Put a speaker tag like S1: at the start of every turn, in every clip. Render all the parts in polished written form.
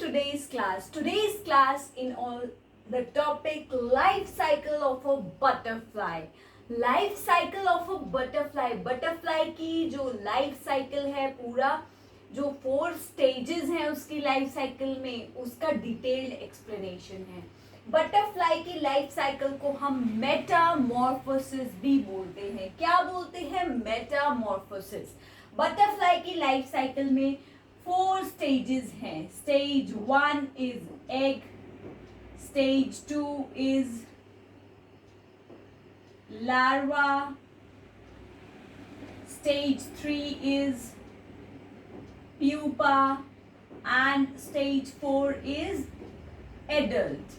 S1: today's class. Today's class in all the topic life cycle of a butterfly. Life cycle of a butterfly. Butterfly की जो life cycle है, पूरा जो 4 stages हैं उसकी life cycle में, उसका डिटेल्ड एक्सप्लेनेशन है. बटरफ्लाई की लाइफ साइकिल को हम मेटामॉर्फोसिस भी बोलते हैं. क्या बोलते हैं? मेटामॉर्फोसिस. बटरफ्लाई की लाइफ साइकिल में 4 स्टेजेस हैं. Stage 1 is egg, stage 2 is larva, stage 3 is pupa and stage 4 is adult.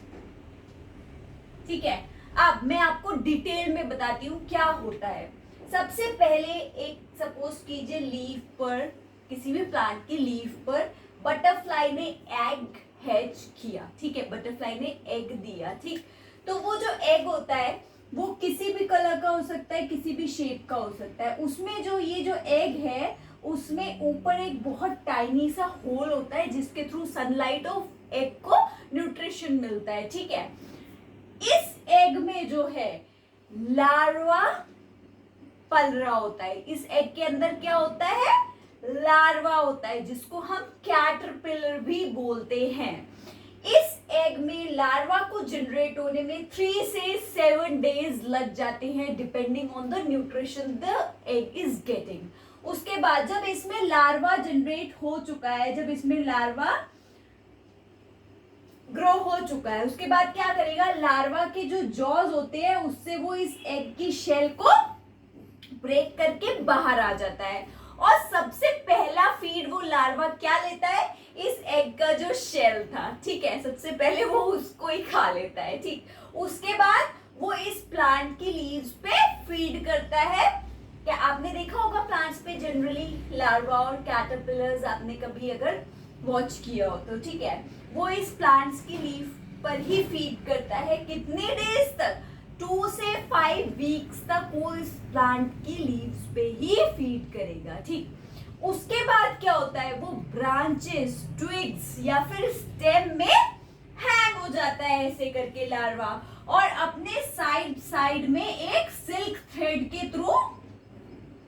S1: ठीक है, अब मैं आपको डिटेल में बताती हूँ क्या होता है. सबसे पहले एक सपोज कीजिए लीफ पर, किसी भी प्लांट की लीफ पर बटरफ्लाई ने एग हैच किया. ठीक है, बटरफ्लाई ने एग दिया. ठीक, तो वो जो एग होता है वो किसी भी कलर का हो सकता है, किसी भी शेप का हो सकता है. उसमें जो ये जो एग है उसमें ऊपर एक बहुत टाइनी सा होल होता है जिसके थ्रू सनलाइट ऑफ एग को न्यूट्रिशन मिलता है. ठीक है, इस एग में जो है लार्वा पल रहा होता है. इस एग के अंदर क्या होता है? लार्वा होता है, जिसको हम कैटरपिलर भी बोलते हैं. इस एग में लार्वा को जनरेट होने में 3 से 7 डेज लग जाते हैं depending on the nutrition the egg is getting. उसके बाद जब इसमें लार्वा जनरेट हो चुका है, जब इसमें लार्वा ग्रो हो चुका है, उसके बाद क्या करेगा? लार्वा के जो जॉज होते हैं उससे वो इस एग की शेल को ब्रेक करके बाहर आ जाता है. और सबसे पहला फीड वो लार्वा क्या लेता है? इस एग का जो शेल था. ठीक है, सबसे पहले वो उसको ही खा लेता है. ठीक, उसके बाद वो इस प्लांट की लीव्स पे फीड करता है. क्या आपने देखा होगा प्लांट्स पे जनरली लार्वा और कैटरपिलर्स, आपने कभी अगर वॉच किया हो तो. ठीक है, वो इस प्लांट्स की लीफ पर ही फीड करता है. कितने डेज तक? 2 से 5 वीक्स तक वो इस प्लांट की लीव्स पे ही फीड करेगा. ठीक, उसके बाद क्या होता है? वो ब्रांचेस, ट्विग्स या फिर स्टेम में हैंग हो जाता है ऐसे करके लार्वा, और अपने साइड में एक सिल्क थ्रेड के थ्रू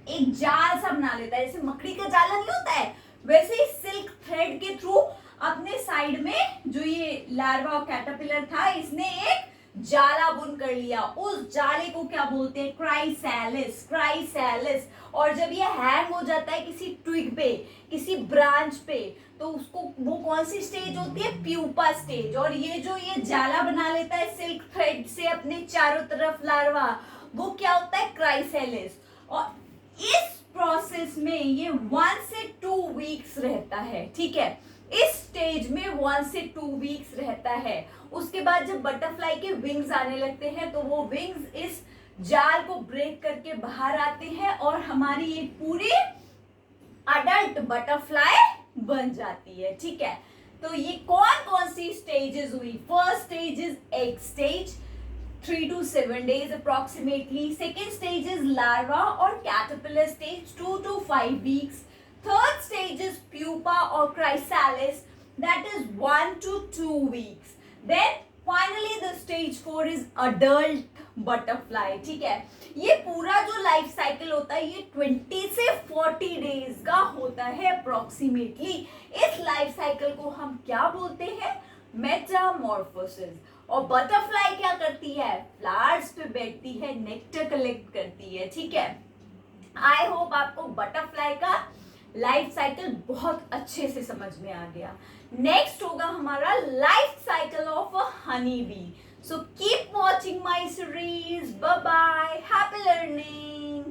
S1: एक जाल सा बना लेता है. जैसे मकड़ी का जाला नहीं होता है, वैसे ही सिल्क थ्रेड के थ्रू अपने साइड में जो ये लार्वा और कैटरपिलर था, इसने एक जाला बुन कर लिया. उस जाले को क्या बोलते हैं? क्राइसैलिस. क्राइसैलिस. और जब ये हैंग हो जाता है किसी ट्विग पे, किसी ब्रांच पे, तो उसको वो कौन सी स्टेज होती है? Pupa stage. और ये जो ये जाला बना लेता है सिल्क थ्रेड से अपने चारों तरफ लार्वा, वो क्या होता है? क्राइसैलिस. और इस प्रोसेस में ये 1 से 2 वीक्स रहता है. ठीक है, इस स्टेज में 1 से 2 वीक्स रहता है. उसके बाद जब बटरफ्लाई के विंग्स आने लगते हैं तो वो विंग्स इस जाल को ब्रेक करके बाहर आते हैं और हमारी एक पूरी अडल्ट बटरफ्लाई बन जाती है. ठीक है, तो ये कौन कौन सी स्टेजेस हुई? First stage is egg stage, 3 to 7 days approximately. Second stage is larva or caterpillar stage, 2 to 5 weeks. Third stage is pupa or chrysalis, that is 1 to 2 weeks. Then finally the stage 4 is adult butterfly. ठीक है, ये पूरा जो life cycle होता है ये 20 से 40 days का होता है अप्रोक्सीमेटली. इस लाइफ साइकिल को हम क्या बोलते हैं? मेटामॉर्फोसिस. और बटरफ्लाई क्या करती है? फ्लावर्स पे बैठती है, नेक्टर कलेक्ट करती है. ठीक है, आई होप आपको बटरफ्लाई का लाइफ साइकिल बहुत अच्छे से समझ में आ गया. नेक्स्ट होगा हमारा life cycle of a honey bee. So keep watching my series. Bye bye, happy learning.